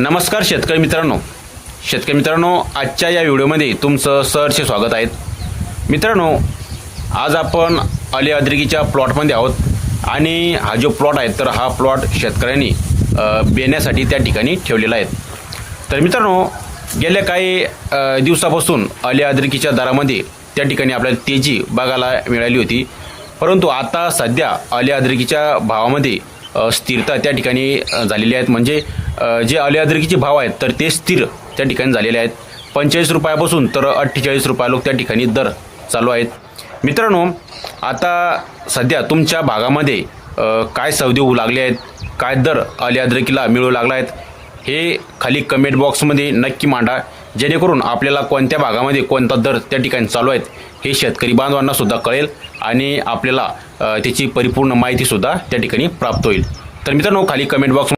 नमस्कार शेतकरी मित्रांनो, आजच्या या व्हिडिओमध्ये तुमचं सहर्ष स्वागत आहे। मित्रांनो, आज आपण अली अद्रकीच्या प्लॉटमध्ये आहोत आणि हा जो प्लॉट आहे तर हा प्लॉट शेतकऱ्यांनी बेण्यासाठी त्या ठिकाणी ठेवलेला आहे। तर मित्रांनो, गेल्या काही दिवसापासून अली अद्रकीच्या दरामध्ये त्या ठिकाणी आपल्याला तेजी बघायला मिळाली होती, परंतु आता सध्या अली अद्रकीच्या भावामध्ये स्थिरता त्या ठिकाणी झालेली आहेत। म्हणजे जे अली अद्रकीचे भाव आहेत तर ते स्थिर त्या ठिकाणी झालेले आहेत। 45 रुपयापासून तर 48 रुपये लोक त्या ठिकाणी दर चालू आहेत। मित्रांनो, आता सध्या तुमच्या भागामध्ये काय सौदे होऊ लागले आहेत, काय दर अली अद्रकीला मिळू लागला आहेत, हे खाली कमेंट बॉक्समध्ये नक्की मांडा, जेणेकरून आपल्याला कोणत्या भागामध्ये कोणता दर त्या ठिकाणी चालू आहेत हे शेतकरी बांधवांना सुद्धा कळेल आणि आपल्याला त्याची परिपूर्ण माहिती सुद्धा त्या ठिकाणी प्राप्त होईल। तर मित्रांनो, खाली कमेंट बॉक्स